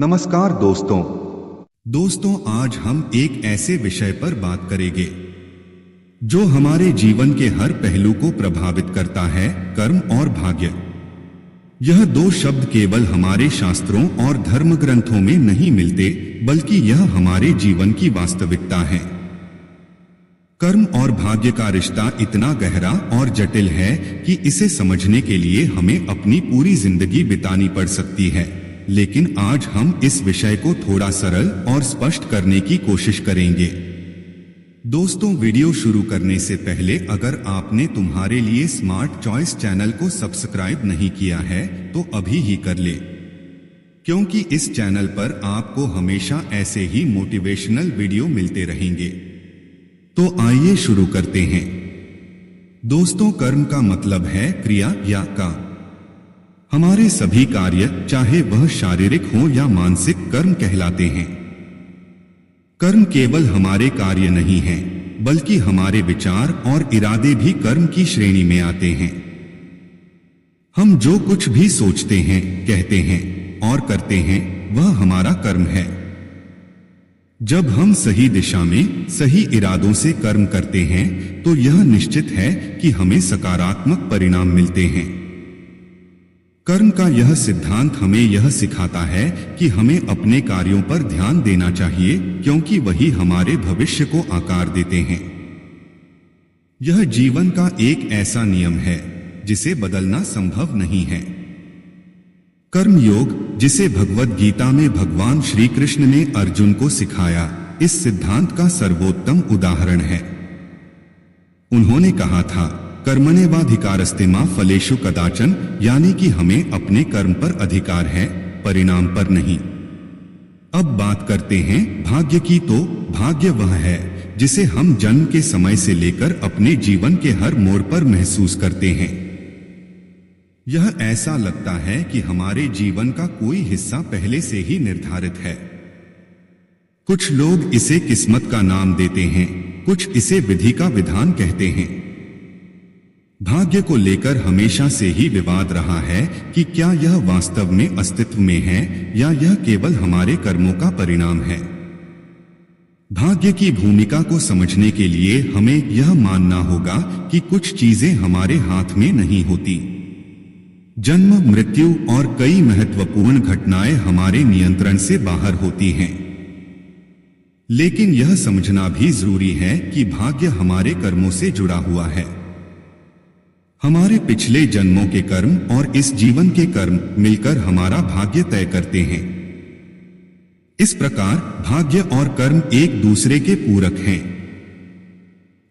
नमस्कार दोस्तों, आज हम एक ऐसे विषय पर बात करेंगे जो हमारे जीवन के हर पहलू को प्रभावित करता है, कर्म और भाग्य। यह दो शब्द केवल हमारे शास्त्रों और धर्म ग्रंथों में नहीं मिलते, बल्कि यह हमारे जीवन की वास्तविकता है। कर्म और भाग्य का रिश्ता इतना गहरा और जटिल है कि इसे समझने के लिए हमें अपनी पूरी जिंदगी बितानी पड़ सकती है। लेकिन आज हम इस विषय को थोड़ा सरल और स्पष्ट करने की कोशिश करेंगे। दोस्तों, वीडियो शुरू करने से पहले अगर आपने तुम्हारे लिए स्मार्ट चॉइस चैनल को सब्सक्राइब नहीं किया है तो अभी ही कर ले, क्योंकि इस चैनल पर आपको हमेशा ऐसे ही मोटिवेशनल वीडियो मिलते रहेंगे। तो आइए शुरू करते हैं। दोस्तों, कर्म का मतलब है क्रिया या काम। हमारे सभी कार्य, चाहे वह शारीरिक हो या मानसिक, कर्म कहलाते हैं। कर्म केवल हमारे कार्य नहीं है, बल्कि हमारे विचार और इरादे भी कर्म की श्रेणी में आते हैं। हम जो कुछ भी सोचते हैं, कहते हैं और करते हैं, वह हमारा कर्म है। जब हम सही दिशा में, सही इरादों से कर्म करते हैं, तो यह निश्चित है कि हमें सकारात्मक परिणाम मिलते हैं। कर्म का यह सिद्धांत हमें यह सिखाता है कि हमें अपने कार्यों पर ध्यान देना चाहिए, क्योंकि वही हमारे भविष्य को आकार देते हैं। यह जीवन का एक ऐसा नियम है जिसे बदलना संभव नहीं है। कर्म योग, जिसे भगवद गीता में भगवान श्री कृष्ण ने अर्जुन को सिखाया, इस सिद्धांत का सर्वोत्तम उदाहरण है। उन्होंने कहा था, कर्मण्येवाधिकारस्ते मा फलेषु कदाचन, यानी कि हमें अपने कर्म पर अधिकार है, परिणाम पर नहीं। अब बात करते हैं भाग्य की। तो भाग्य वह है जिसे हम जन्म के समय से लेकर अपने जीवन के हर मोड़ पर महसूस करते हैं। यह ऐसा लगता है कि हमारे जीवन का कोई हिस्सा पहले से ही निर्धारित है। कुछ लोग इसे किस्मत का नाम देते हैं, कुछ इसे विधि का विधान कहते हैं। भाग्य को लेकर हमेशा से ही विवाद रहा है कि क्या यह वास्तव में अस्तित्व में है या यह केवल हमारे कर्मों का परिणाम है। भाग्य की भूमिका को समझने के लिए हमें यह मानना होगा कि कुछ चीजें हमारे हाथ में नहीं होती। जन्म, मृत्यु और कई महत्वपूर्ण घटनाएं हमारे नियंत्रण से बाहर होती हैं। लेकिन यह समझना भी जरूरी है कि भाग्य हमारे कर्मों से जुड़ा हुआ है। हमारे पिछले जन्मों के कर्म और इस जीवन के कर्म मिलकर हमारा भाग्य तय करते हैं। इस प्रकार भाग्य और कर्म एक दूसरे के पूरक हैं।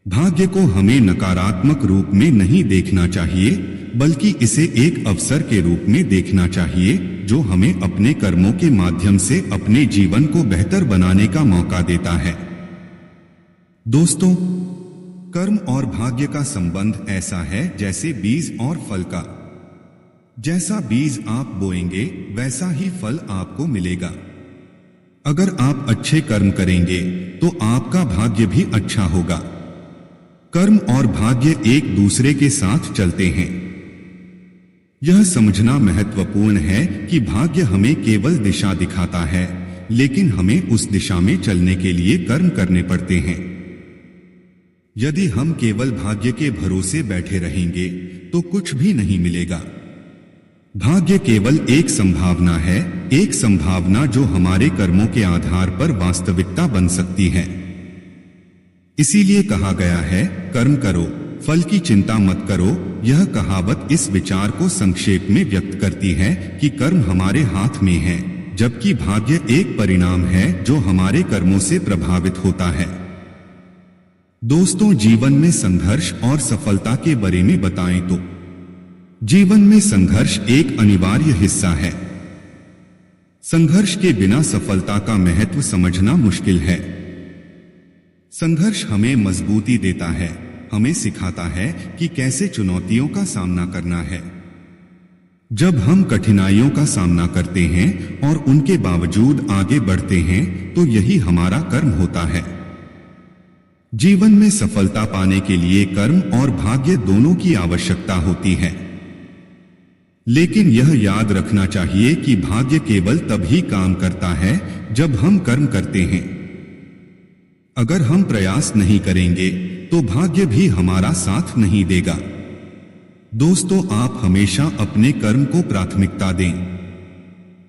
भाग्य को हमें नकारात्मक रूप में नहीं देखना चाहिए, बल्कि इसे एक अवसर के रूप में देखना चाहिए, जो हमें अपने कर्मों के माध्यम से अपने जीवन को बेहतर बनाने का मौका देता है। दोस्तों, कर्म और भाग्य का संबंध ऐसा है जैसे बीज और फल का। जैसा बीज आप बोएंगे, वैसा ही फल आपको मिलेगा। अगर आप अच्छे कर्म करेंगे तो आपका भाग्य भी अच्छा होगा। कर्म और भाग्य एक दूसरे के साथ चलते हैं। यह समझना महत्वपूर्ण है कि भाग्य हमें केवल दिशा दिखाता है, लेकिन हमें उस दिशा में चलने के लिए कर्म करने पड़ते हैं। यदि हम केवल भाग्य के भरोसे बैठे रहेंगे तो कुछ भी नहीं मिलेगा। भाग्य केवल एक संभावना है, एक संभावना जो हमारे कर्मों के आधार पर वास्तविकता बन सकती है। इसीलिए कहा गया है, कर्म करो, फल की चिंता मत करो। यह कहावत इस विचार को संक्षेप में व्यक्त करती है कि कर्म हमारे हाथ में है, जबकि भाग्य एक परिणाम है जो हमारे कर्मों से प्रभावित होता है। दोस्तों, जीवन में संघर्ष और सफलता के बारे में बताएं तो जीवन में संघर्ष एक अनिवार्य हिस्सा है। संघर्ष के बिना सफलता का महत्व समझना मुश्किल है। संघर्ष हमें मजबूती देता है, हमें सिखाता है कि कैसे चुनौतियों का सामना करना है। जब हम कठिनाइयों का सामना करते हैं और उनके बावजूद आगे बढ़ते हैं, तो यही हमारा कर्म होता है। जीवन में सफलता पाने के लिए कर्म और भाग्य दोनों की आवश्यकता होती है। लेकिन यह याद रखना चाहिए कि भाग्य केवल तभी काम करता है जब हम कर्म करते हैं। अगर हम प्रयास नहीं करेंगे तो भाग्य भी हमारा साथ नहीं देगा। दोस्तों, आप हमेशा अपने कर्म को प्राथमिकता दें।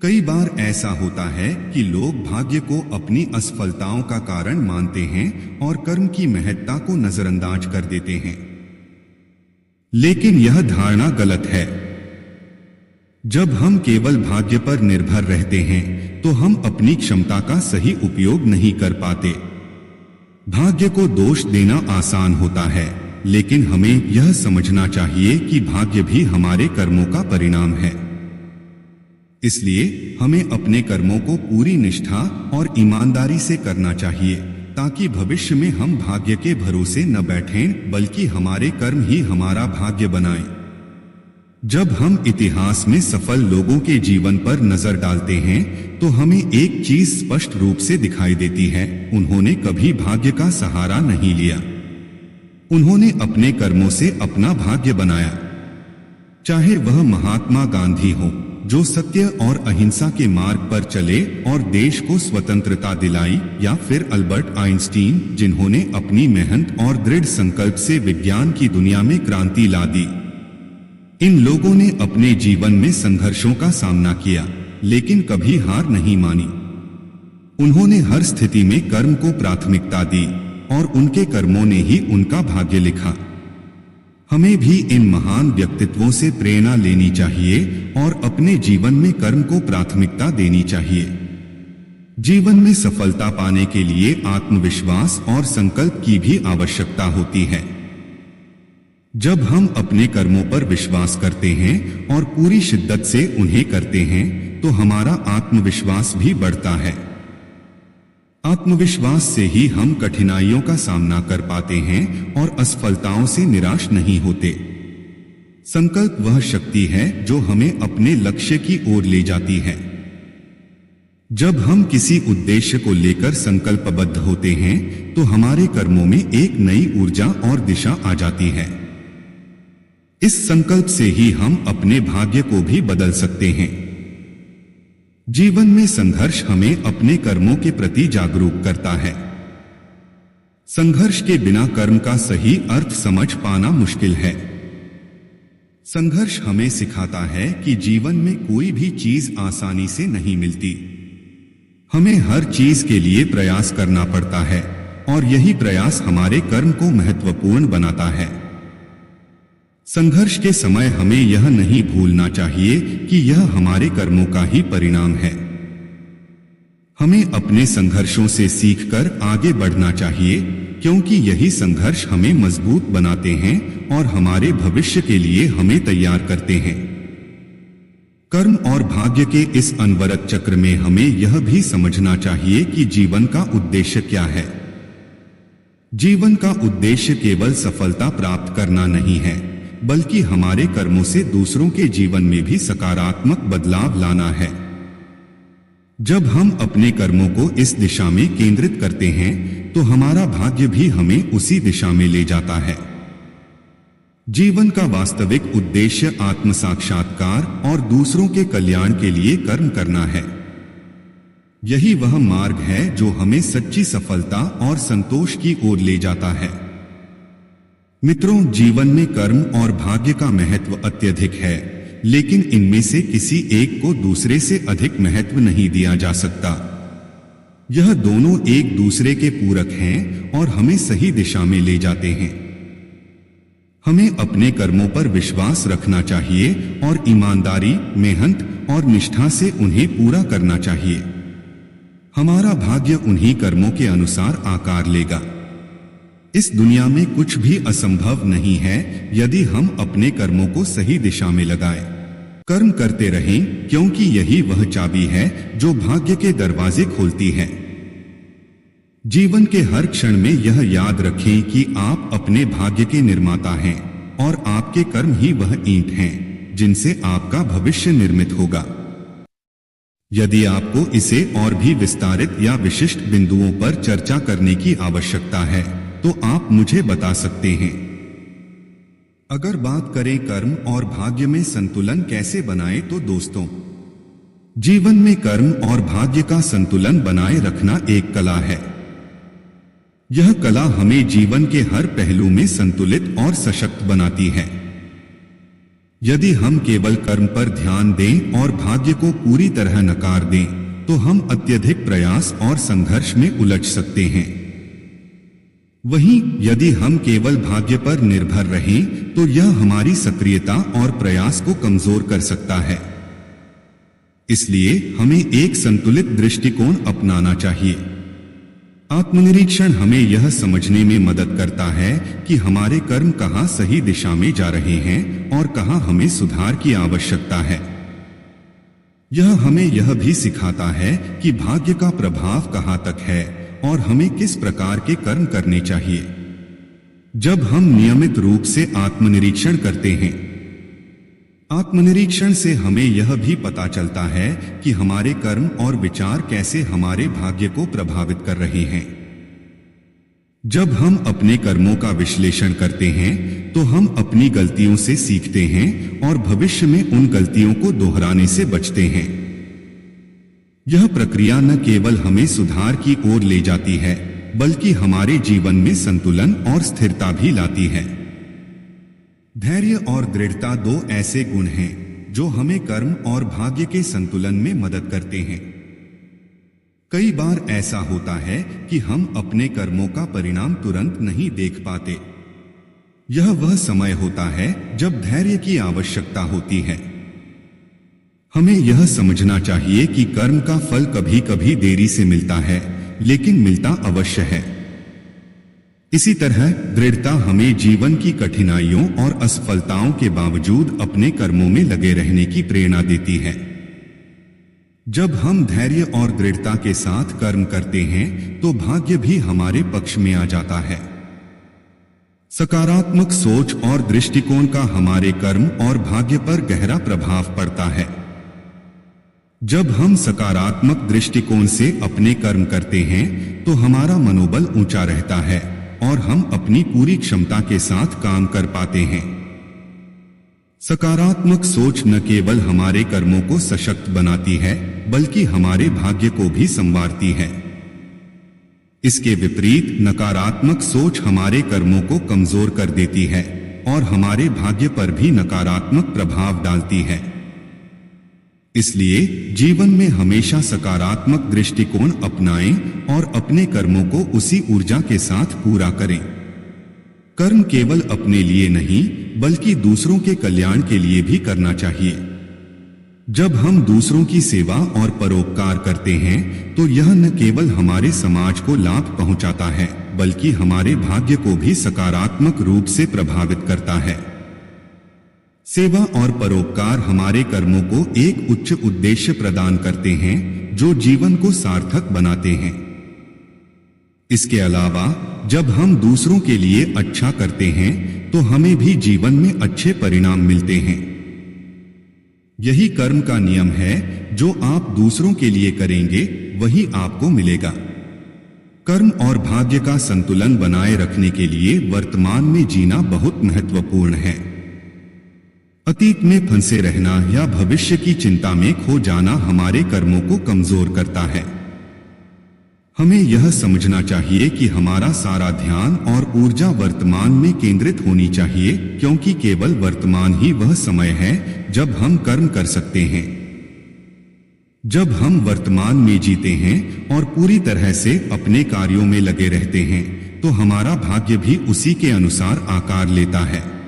कई बार ऐसा होता है कि लोग भाग्य को अपनी असफलताओं का कारण मानते हैं और कर्म की महत्ता को नजरअंदाज कर देते हैं। लेकिन यह धारणा गलत है। जब हम केवल भाग्य पर निर्भर रहते हैं तो हम अपनी क्षमता का सही उपयोग नहीं कर पाते। भाग्य को दोष देना आसान होता है, लेकिन हमें यह समझना चाहिए कि भाग्य भी हमारे कर्मों का परिणाम है। इसलिए हमें अपने कर्मों को पूरी निष्ठा और ईमानदारी से करना चाहिए, ताकि भविष्य में हम भाग्य के भरोसे न बैठें, बल्कि हमारे कर्म ही हमारा भाग्य बनाएं। जब हम इतिहास में सफल लोगों के जीवन पर नजर डालते हैं तो हमें एक चीज स्पष्ट रूप से दिखाई देती है, उन्होंने कभी भाग्य का सहारा नहीं लिया। उन्होंने अपने कर्मों से अपना भाग्य बनाया। चाहे वह महात्मा गांधी हो, जो सत्य और अहिंसा के मार्ग पर चले और देश को स्वतंत्रता दिलाई, या फिर अल्बर्ट आइंस्टीन, जिन्होंने अपनी मेहनत और दृढ़ संकल्प से विज्ञान की दुनिया में क्रांति ला दी। इन लोगों ने अपने जीवन में संघर्षों का सामना किया, लेकिन कभी हार नहीं मानी। उन्होंने हर स्थिति में कर्म को प्राथमिकता दी और उनके कर्मों ने ही उनका भाग्य लिखा। हमें भी इन महान व्यक्तित्वों से प्रेरणा लेनी चाहिए और अपने जीवन में कर्म को प्राथमिकता देनी चाहिए। जीवन में सफलता पाने के लिए आत्मविश्वास और संकल्प की भी आवश्यकता होती है। जब हम अपने कर्मों पर विश्वास करते हैं और पूरी शिद्दत से उन्हें करते हैं तो हमारा आत्मविश्वास भी बढ़ता है। आत्मविश्वास से ही हम कठिनाइयों का सामना कर पाते हैं और असफलताओं से निराश नहीं होते। संकल्प वह शक्ति है जो हमें अपने लक्ष्य की ओर ले जाती है। जब हम किसी उद्देश्य को लेकर संकल्पबद्ध होते हैं तो हमारे कर्मों में एक नई ऊर्जा और दिशा आ जाती है। इस संकल्प से ही हम अपने भाग्य को भी बदल सकते हैं। जीवन में संघर्ष हमें अपने कर्मों के प्रति जागरूक करता है। संघर्ष के बिना कर्म का सही अर्थ समझ पाना मुश्किल है। संघर्ष हमें सिखाता है कि जीवन में कोई भी चीज आसानी से नहीं मिलती। हमें हर चीज के लिए प्रयास करना पड़ता है और यही प्रयास हमारे कर्म को महत्वपूर्ण बनाता है। संघर्ष के समय हमें यह नहीं भूलना चाहिए कि यह हमारे कर्मों का ही परिणाम है। हमें अपने संघर्षों से सीखकर आगे बढ़ना चाहिए, क्योंकि यही संघर्ष हमें मजबूत बनाते हैं और हमारे भविष्य के लिए हमें तैयार करते हैं। कर्म और भाग्य के इस अनवरत चक्र में हमें यह भी समझना चाहिए कि जीवन का उद्देश्य क्या है। जीवन का उद्देश्य केवल सफलता प्राप्त करना नहीं है, बल्कि हमारे कर्मों से दूसरों के जीवन में भी सकारात्मक बदलाव लाना है। जब हम अपने कर्मों को इस दिशा में केंद्रित करते हैं तो हमारा भाग्य भी हमें उसी दिशा में ले जाता है। जीवन का वास्तविक उद्देश्य आत्म साक्षात्कार और दूसरों के कल्याण के लिए कर्म करना है। यही वह मार्ग है जो हमें सच्ची सफलता और संतोष की ओर ले जाता है। मित्रों, जीवन में कर्म और भाग्य का महत्व अत्यधिक है, लेकिन इनमें से किसी एक को दूसरे से अधिक महत्व नहीं दिया जा सकता। यह दोनों एक दूसरे के पूरक हैं और हमें सही दिशा में ले जाते हैं। हमें अपने कर्मों पर विश्वास रखना चाहिए और ईमानदारी, मेहनत और निष्ठा से उन्हें पूरा करना चाहिए। हमारा भाग्य उन्हीं कर्मों के अनुसार आकार लेगा। इस दुनिया में कुछ भी असंभव नहीं है यदि हम अपने कर्मों को सही दिशा में लगाएं। कर्म करते रहें, क्योंकि यही वह चाबी है जो भाग्य के दरवाजे खोलती है। जीवन के हर क्षण में यह याद रखें कि आप अपने भाग्य के निर्माता हैं और आपके कर्म ही वह ईंट हैं जिनसे आपका भविष्य निर्मित होगा। यदि आपको इसे और भी विस्तारित या विशिष्ट बिंदुओं पर चर्चा करने की आवश्यकता है तो आप मुझे बता सकते हैं। अगर बात करें कर्म और भाग्य में संतुलन कैसे बनाएं, तो दोस्तों, जीवन में कर्म और भाग्य का संतुलन बनाए रखना एक कला है। यह कला हमें जीवन के हर पहलू में संतुलित और सशक्त बनाती है। यदि हम केवल कर्म पर ध्यान दें और भाग्य को पूरी तरह नकार दें, तो हम अत्यधिक प्रयास और संघर्ष में उलझ सकते हैं। वहीं यदि हम केवल भाग्य पर निर्भर रहें, तो यह हमारी सक्रियता और प्रयास को कमजोर कर सकता है। इसलिए हमें एक संतुलित दृष्टिकोण अपनाना चाहिए। आत्मनिरीक्षण हमें यह समझने में मदद करता है कि हमारे कर्म कहाँ सही दिशा में जा रहे हैं और कहाँ हमें सुधार की आवश्यकता है। यह हमें यह भी सिखाता है कि भाग्य का प्रभाव कहाँ तक है और हमें किस प्रकार के कर्म करने चाहिए। जब हम नियमित रूप से आत्मनिरीक्षण करते हैं, आत्मनिरीक्षण से हमें यह भी पता चलता है कि हमारे कर्म और विचार कैसे हमारे भाग्य को प्रभावित कर रहे हैं। जब हम अपने कर्मों का विश्लेषण करते हैं, तो हम अपनी गलतियों से सीखते हैं और भविष्य में उन गलतियों को दोहराने से बचते हैं। यह प्रक्रिया न केवल हमें सुधार की ओर ले जाती है, बल्कि हमारे जीवन में संतुलन और स्थिरता भी लाती है। धैर्य और दृढ़ता दो ऐसे गुण हैं जो हमें कर्म और भाग्य के संतुलन में मदद करते हैं। कई बार ऐसा होता है कि हम अपने कर्मों का परिणाम तुरंत नहीं देख पाते। यह वह समय होता है जब धैर्य की आवश्यकता होती है। हमें यह समझना चाहिए कि कर्म का फल कभी कभी देरी से मिलता है, लेकिन मिलता अवश्य है। इसी तरह दृढ़ता हमें जीवन की कठिनाइयों और असफलताओं के बावजूद अपने कर्मों में लगे रहने की प्रेरणा देती है। जब हम धैर्य और दृढ़ता के साथ कर्म करते हैं, तो भाग्य भी हमारे पक्ष में आ जाता है। सकारात्मक सोच और दृष्टिकोण का हमारे कर्म और भाग्य पर गहरा प्रभाव पड़ता है। जब हम सकारात्मक दृष्टिकोण से अपने कर्म करते हैं, तो हमारा मनोबल ऊंचा रहता है और हम अपनी पूरी क्षमता के साथ काम कर पाते हैं। सकारात्मक सोच न केवल हमारे कर्मों को सशक्त बनाती है, बल्कि हमारे भाग्य को भी संवारती है। इसके विपरीत नकारात्मक सोच हमारे कर्मों को कमजोर कर देती है और हमारे भाग्य पर भी नकारात्मक प्रभाव डालती है। इसलिए जीवन में हमेशा सकारात्मक दृष्टिकोण अपनाएं और अपने कर्मों को उसी ऊर्जा के साथ पूरा करें। कर्म केवल अपने लिए नहीं, बल्कि दूसरों के कल्याण के लिए भी करना चाहिए। जब हम दूसरों की सेवा और परोपकार करते हैं, तो यह न केवल हमारे समाज को लाभ पहुंचाता है, बल्कि हमारे भाग्य को भी सकारात्मक रूप से प्रभावित करता है। सेवा और परोपकार हमारे कर्मों को एक उच्च उद्देश्य प्रदान करते हैं, जो जीवन को सार्थक बनाते हैं। इसके अलावा जब हम दूसरों के लिए अच्छा करते हैं, तो हमें भी जीवन में अच्छे परिणाम मिलते हैं। यही कर्म का नियम है, जो आप दूसरों के लिए करेंगे वही आपको मिलेगा। कर्म और भाग्य का संतुलन बनाए रखने के लिए वर्तमान में जीना बहुत महत्वपूर्ण है। अतीत में फंसे रहना या भविष्य की चिंता में खो जाना हमारे कर्मों को कमजोर करता है। हमें यह समझना चाहिए कि हमारा सारा ध्यान और ऊर्जा वर्तमान में केंद्रित होनी चाहिए, क्योंकि केवल वर्तमान ही वह समय है जब हम कर्म कर सकते हैं। जब हम वर्तमान में जीते हैं और पूरी तरह से अपने कार्यों में लगे रहते हैं, तो हमारा भाग्य भी उसी के अनुसार आकार लेता है।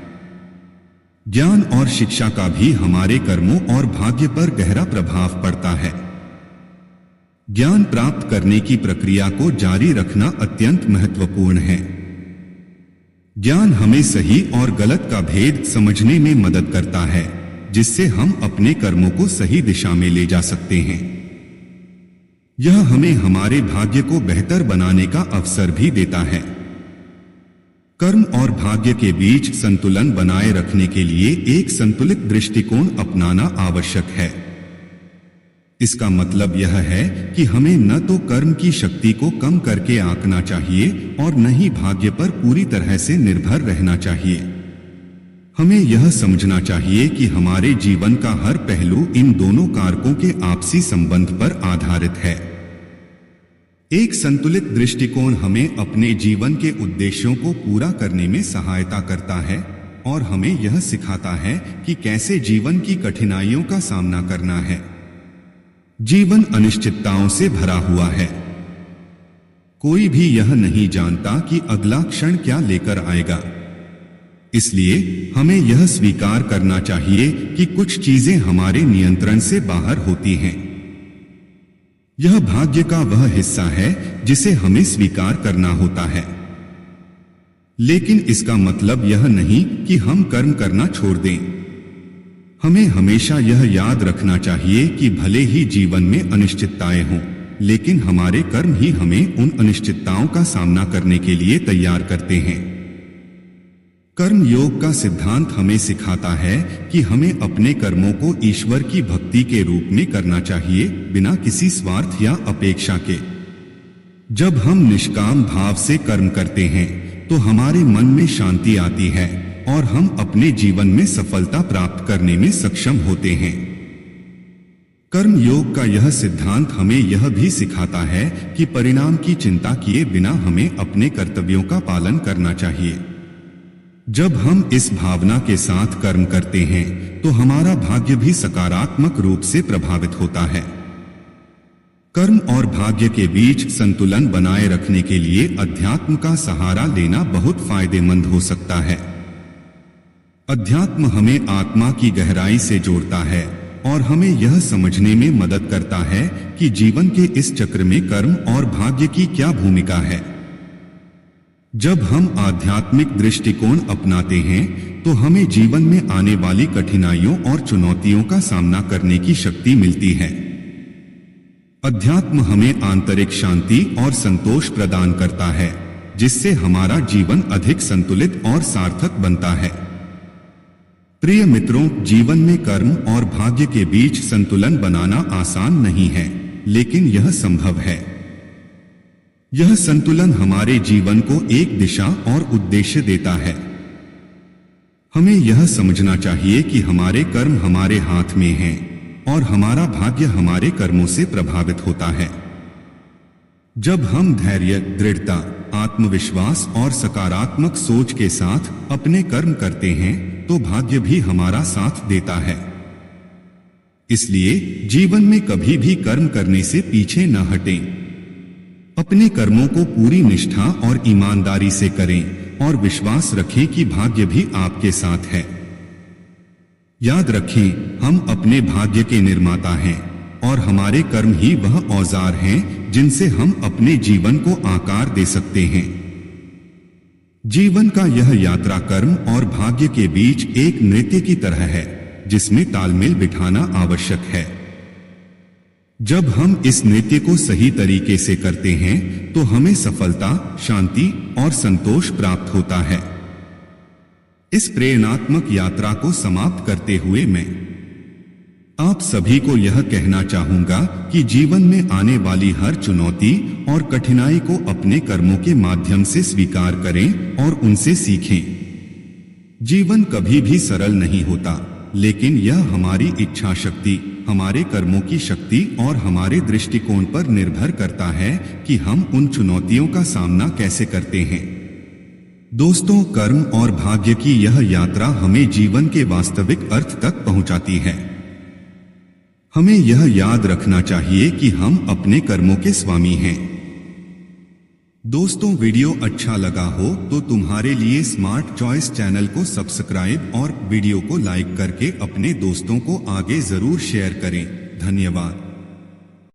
ज्ञान और शिक्षा का भी हमारे कर्मों और भाग्य पर गहरा प्रभाव पड़ता है। ज्ञान प्राप्त करने की प्रक्रिया को जारी रखना अत्यंत महत्वपूर्ण है। ज्ञान हमें सही और गलत का भेद समझने में मदद करता है, जिससे हम अपने कर्मों को सही दिशा में ले जा सकते हैं। यह हमें हमारे भाग्य को बेहतर बनाने का अवसर भी देता है। कर्म और भाग्य के बीच संतुलन बनाए रखने के लिए एक संतुलित दृष्टिकोण अपनाना आवश्यक है। इसका मतलब यह है कि हमें न तो कर्म की शक्ति को कम करके आंकना चाहिए और न ही भाग्य पर पूरी तरह से निर्भर रहना चाहिए। हमें यह समझना चाहिए कि हमारे जीवन का हर पहलू इन दोनों कारकों के आपसी संबंध पर आधारित है। एक संतुलित दृष्टिकोण हमें अपने जीवन के उद्देश्यों को पूरा करने में सहायता करता है और हमें यह सिखाता है कि कैसे जीवन की कठिनाइयों का सामना करना है। जीवन अनिश्चितताओं से भरा हुआ है। कोई भी यह नहीं जानता कि अगला क्षण क्या लेकर आएगा। इसलिए हमें यह स्वीकार करना चाहिए कि कुछ चीजें हमारे नियंत्रण से बाहर होती हैं। यह भाग्य का वह हिस्सा है जिसे हमें स्वीकार करना होता है। लेकिन इसका मतलब यह नहीं कि हम कर्म करना छोड़ दें। हमें हमेशा यह याद रखना चाहिए कि भले ही जीवन में अनिश्चितताएं हों, लेकिन हमारे कर्म ही हमें उन अनिश्चितताओं का सामना करने के लिए तैयार करते हैं। कर्म योग का सिद्धांत हमें सिखाता है कि हमें अपने कर्मों को ईश्वर की भक्ति के रूप में करना चाहिए, बिना किसी स्वार्थ या अपेक्षा के। जब हम निष्काम भाव से कर्म करते हैं तो हमारे मन में शांति आती है और हम अपने जीवन में सफलता प्राप्त करने में सक्षम होते हैं। कर्म योग का यह सिद्धांत हमें यह भी सिखाता है कि परिणाम की चिंता किए बिना हमें अपने कर्तव्यों का पालन करना चाहिए। जब हम इस भावना के साथ कर्म करते हैं तो हमारा भाग्य भी सकारात्मक रूप से प्रभावित होता है। कर्म और भाग्य के बीच संतुलन बनाए रखने के लिए अध्यात्म का सहारा लेना बहुत फायदेमंद हो सकता है। अध्यात्म हमें आत्मा की गहराई से जोड़ता है और हमें यह समझने में मदद करता है कि जीवन के इस चक्र में कर्म और भाग्य की क्या भूमिका है। जब हम आध्यात्मिक दृष्टिकोण अपनाते हैं तो हमें जीवन में आने वाली कठिनाइयों और चुनौतियों का सामना करने की शक्ति मिलती है। अध्यात्म हमें आंतरिक शांति और संतोष प्रदान करता है, जिससे हमारा जीवन अधिक संतुलित और सार्थक बनता है। प्रिय मित्रों, जीवन में कर्म और भाग्य के बीच संतुलन बनाना आसान नहीं है, लेकिन यह संभव है। यह संतुलन हमारे जीवन को एक दिशा और उद्देश्य देता है। हमें यह समझना चाहिए कि हमारे कर्म हमारे हाथ में हैं और हमारा भाग्य हमारे कर्मों से प्रभावित होता है। जब हम धैर्य, दृढ़ता, आत्मविश्वास और सकारात्मक सोच के साथ अपने कर्म करते हैं तो भाग्य भी हमारा साथ देता है। इसलिए जीवन में कभी भी कर्म करने से पीछे न हटें। अपने कर्मों को पूरी निष्ठा और ईमानदारी से करें और विश्वास रखें कि भाग्य भी आपके साथ है। याद रखें, हम अपने भाग्य के निर्माता हैं और हमारे कर्म ही वह औजार हैं जिनसे हम अपने जीवन को आकार दे सकते हैं। जीवन का यह यात्रा कर्म और भाग्य के बीच एक नृत्य की तरह है, जिसमें तालमेल बिठाना आवश्यक है। जब हम इस नृत्य को सही तरीके से करते हैं तो हमें सफलता, शांति और संतोष प्राप्त होता है। इस प्रेरणात्मक यात्रा को समाप्त करते हुए मैं आप सभी को यह कहना चाहूंगा कि जीवन में आने वाली हर चुनौती और कठिनाई को अपने कर्मों के माध्यम से स्वीकार करें और उनसे सीखें। जीवन कभी भी सरल नहीं होता, लेकिन यह हमारी इच्छा शक्ति, हमारे कर्मों की शक्ति और हमारे दृष्टिकोण पर निर्भर करता है कि हम उन चुनौतियों का सामना कैसे करते हैं। दोस्तों, कर्म और भाग्य की यह यात्रा हमें जीवन के वास्तविक अर्थ तक पहुंचाती है। हमें यह याद रखना चाहिए कि हम अपने कर्मों के स्वामी हैं। दोस्तों, वीडियो अच्छा लगा हो तो तुम्हारे लिए स्मार्ट चॉइस चैनल को सब्सक्राइब और वीडियो को लाइक करके अपने दोस्तों को आगे जरूर शेयर करें। धन्यवाद।